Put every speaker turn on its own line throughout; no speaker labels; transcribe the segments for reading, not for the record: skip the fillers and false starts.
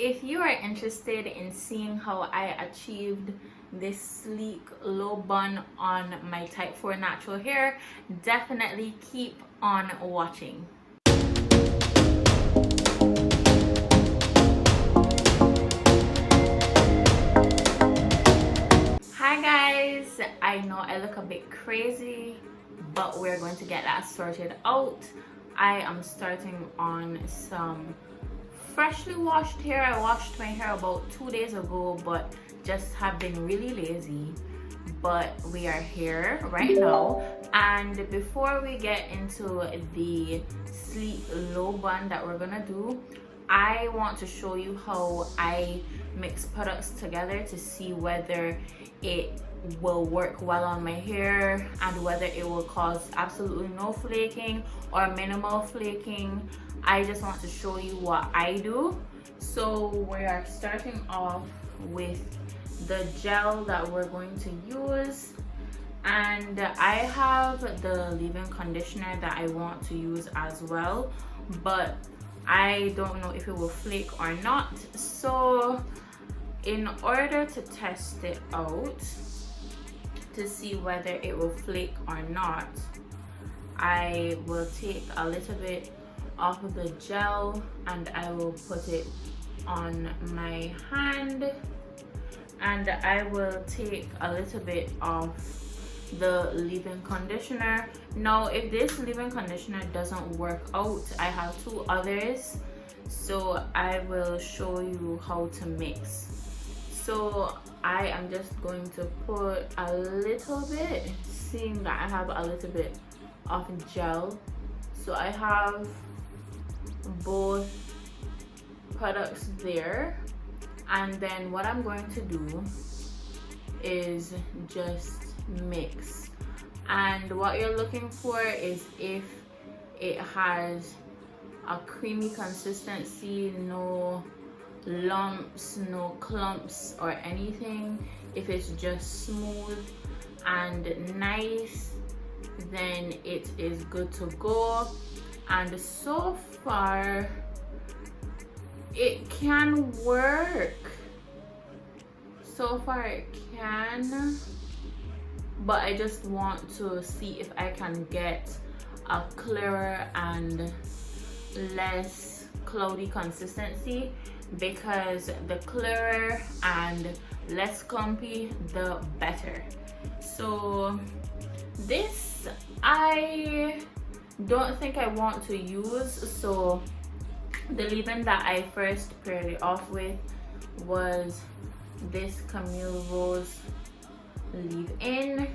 if you are interested in seeing how I achieved this sleek low bun on my type 4 natural hair, definitely keep on watching. Hi guys, I know I look a bit crazy, but we're going to get that sorted out. I am starting on some freshly washed hair. I washed my hair about 2 days ago, but just have been really lazy. But we are here right now, and before we get into the sleek low bun that we're gonna do, I want to show you how I mix products together to see whether it will work well on my hair and whether it will cause absolutely no flaking or minimal flaking. I just want to show you what I do. So we are starting off with the gel that we're going to use, and I have the leave-in conditioner that I want to use as well, but I don't know if it will flake or not. So in order to test it out to see whether it will flake or not, I will take a little bit of the gel and I will put it on my hand, and I will take a little bit of the leave-in conditioner. Now if this leave-in conditioner doesn't work out, I have 2 others, so I will show you how to mix. So I am just going to put a little bit, seeing that I have a little bit of gel. So I have both products there, and then what I'm going to do is just mix. And what you're looking for is if it has a creamy consistency, no lumps, no clumps or anything. If it's just smooth and nice, then it is good to go. And so far it can work. So far it can, but I just want to see if I can get a clearer and less cloudy consistency, because the clearer and less clumpy the better. So this I don't think I want to use. So the leave-in that I first paired it off with was this Camille Rose leave-in,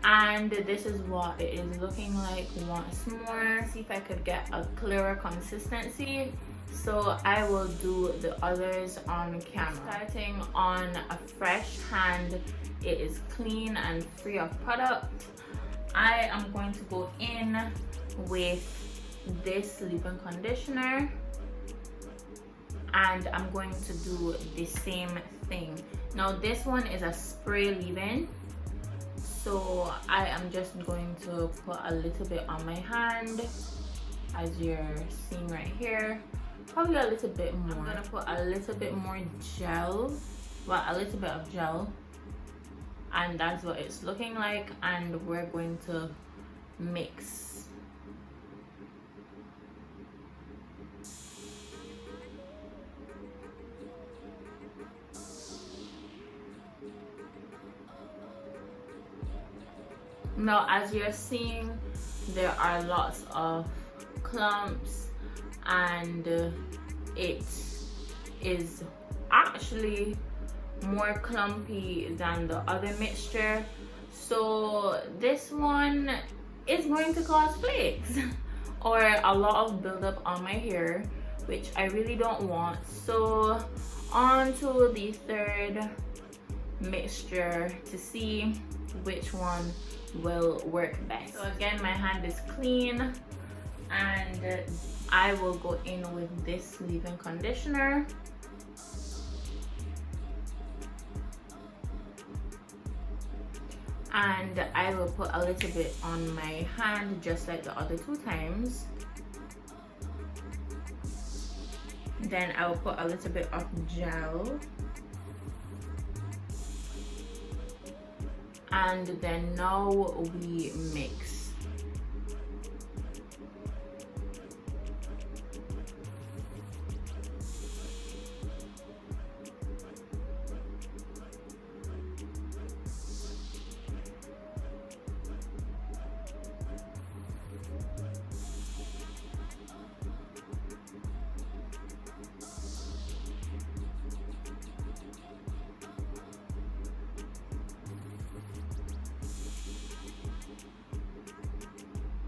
and this is what it is looking like once more. See if I could get a clearer consistency, so I will do the others on camera. Starting on a fresh hand, it is clean and free of product. I am going to go in with this leave-in conditioner, and I'm going to do the same thing. Now this one is a spray leave-in, so I am just going to put a little bit on my hand, as you're seeing right here. Probably a little bit more. I'm gonna put a little bit more gel, well, a little bit of gel, and that's what it's looking like. And we're going to mix. Now as you're seeing, there are lots of clumps, and it is actually more clumpy than the other mixture. So this one is going to cause flakes or a lot of buildup on my hair, which I really don't want. So on to the third mixture to see which one will work best. So again, my hand is clean, and I will go in with this leave-in conditioner. And I will put a little bit on my hand, just like the other 2 times. Then I will put a little bit of gel. And then now we mix.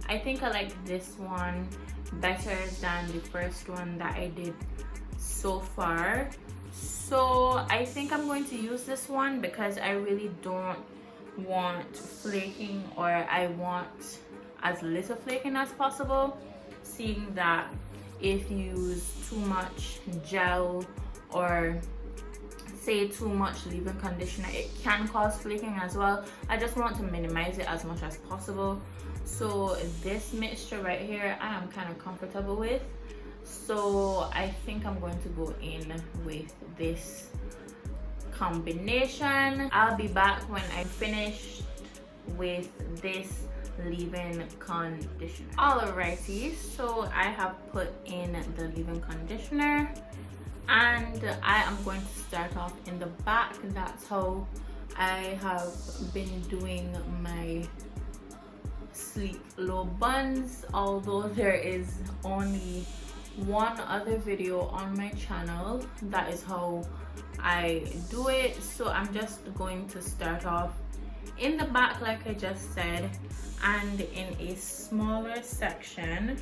I think I like this one better than the first one that I did so far. So I think I'm going to use this one because I really don't want flaking, or I want as little flaking as possible, seeing that if you use too much gel or say too much leave-in conditioner, it can cause flaking as well. I just want to minimize it as much as possible. So this mixture right here I am kind of comfortable with, so I think I'm going to go in with this combination. I'll be back when I finish with this leave-in conditioner. Alrighty, so I have put in the leave-in conditioner and I am going to start off in the back. That's how I have been doing my sleek low buns, although there is only one other video on my channel that is how I do it. So I'm just going to start off in the back like I just said, and in a smaller section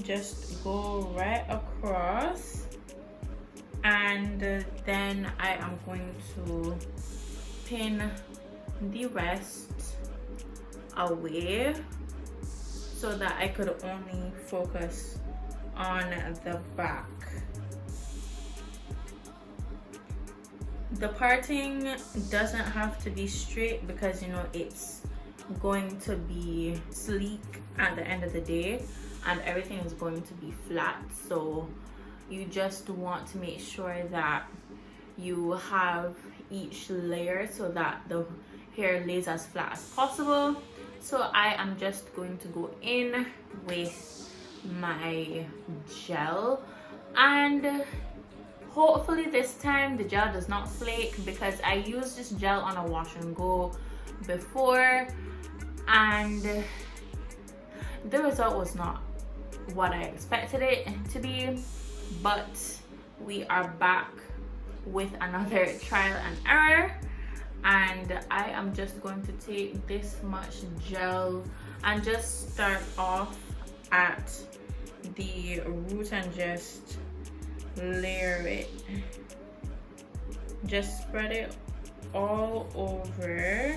just go right across, and then I am going to pin the rest away so that I could only focus on the back. The parting doesn't have to be straight because you know it's going to be sleek at the end of the day and everything is going to be flat, so you just want to make sure that you have each layer so that the hair lays as flat as possible. So I am just going to go in with my gel, and hopefully this time the gel does not flake, because I used this gel on a wash and go before and the result was not what I expected it to be. But we are back with another trial and error, and I am just going to take this much gel and just start off at the root and just layer it, just spread it all over.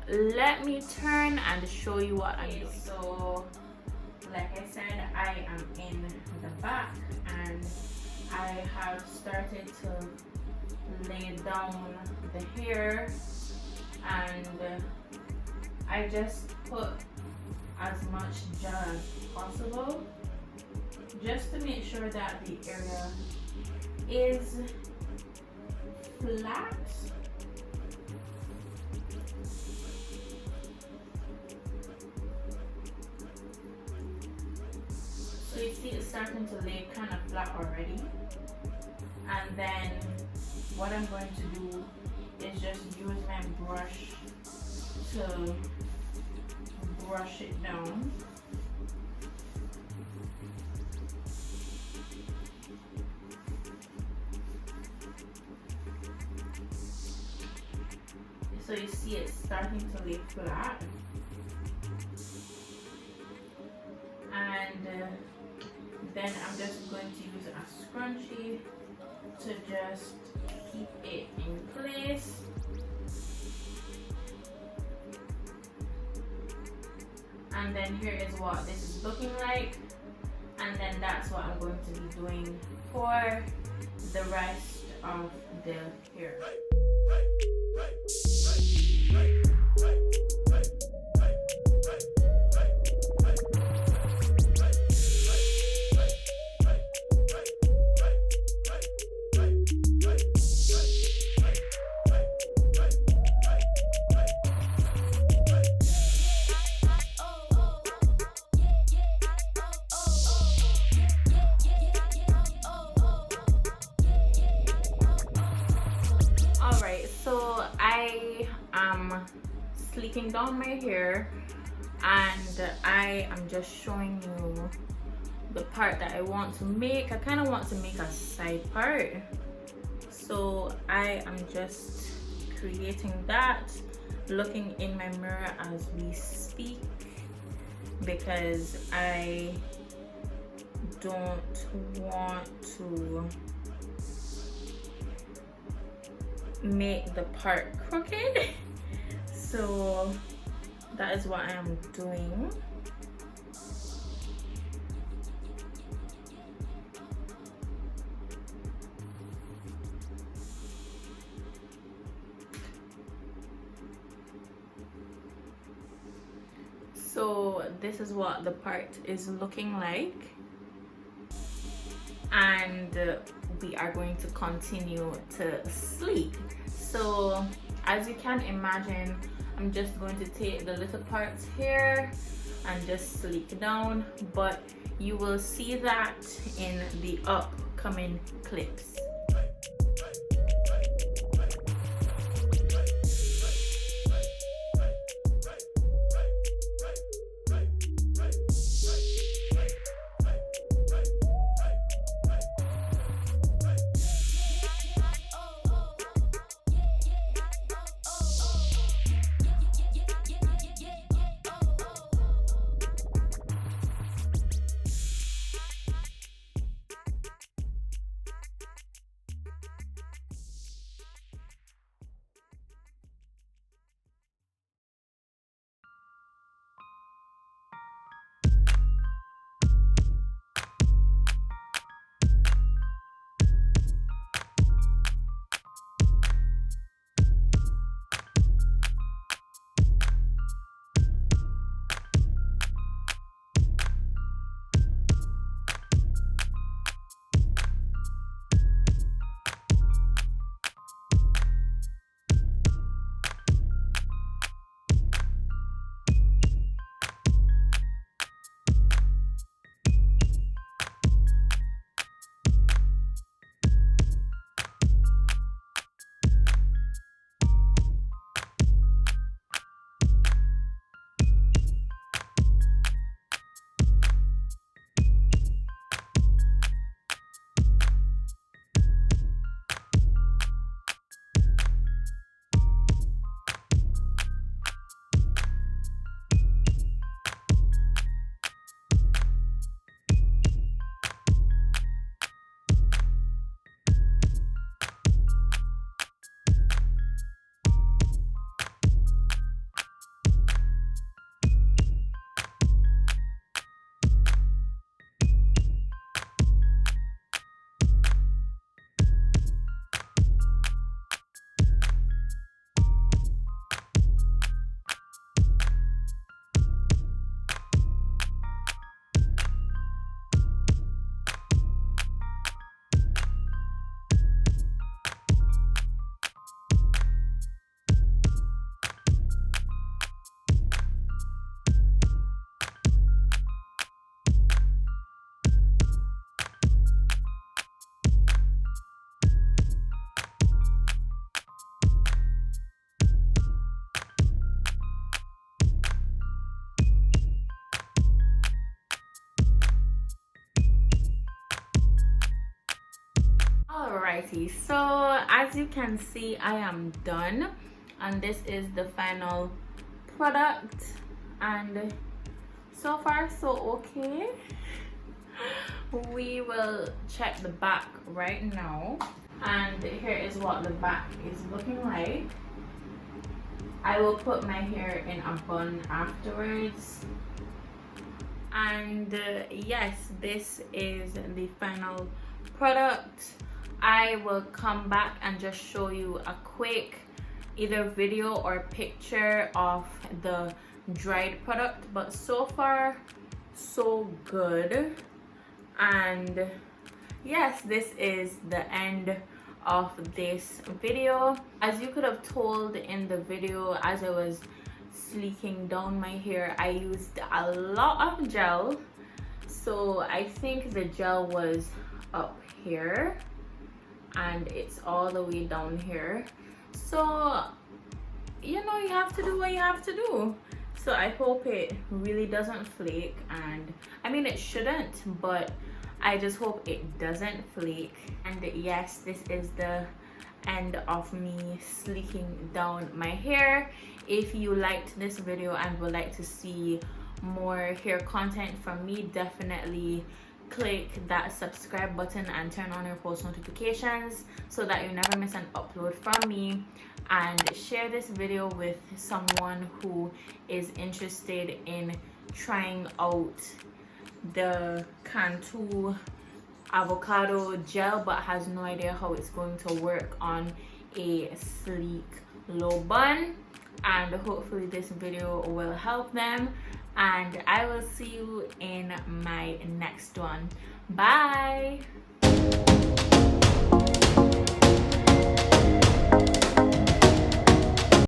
Let me turn and show you what I'm doing. So like I said, I am in the back and I have started to lay down the hair, and I just put as much gel as possible just to make sure that the area is flat. So you see it's starting to lay kind of flat already. And then what I'm going to do is just use my brush to brush it down. So you see it's starting to lay flat. And then I'm just going to use a scrunchie to just keep it in place. And then here is what this is looking like, and then that's what I'm going to be doing for the rest of the hair. am sleeking down my hair, and I am just showing you the part that I want to make. I kind of want to make a side part, so I am just creating that, looking in my mirror as we speak, because I don't want to make the part crooked. So that is what I am doing. So this is what the part is looking like, and we are going to continue to sleek. So as you can imagine, I'm just going to take the little parts here and just sleek down, but you will see that in the upcoming clips. Alrighty, so as you can see, I am done, and this is the final product, and so far so okay. We will check the back right now, and here is what the back is looking like. I will put my hair in a bun afterwards, and yes, this is the final product. I will come back and just show you a quick either video or picture of the dried product, but so far so good. And yes, this is the end of this video. As you could have told in the video, as I was sleeking down my hair, I used a lot of gel, so I think the gel was up here and it's all the way down here. So you know, you have to do what you have to do. So I hope it really doesn't flake, and I mean it shouldn't, but I just hope it doesn't flake. And yes, this is the end of me sleeking down my hair. If you liked this video and would like to see more hair content from me, definitely click that subscribe button and turn on your post notifications so that you never miss an upload from me. And share this video with someone who is interested in trying out the Cantu avocado gel but has no idea how it's going to work on a sleek low bun. And hopefully this video will help them, and I will see you in my next one. Bye.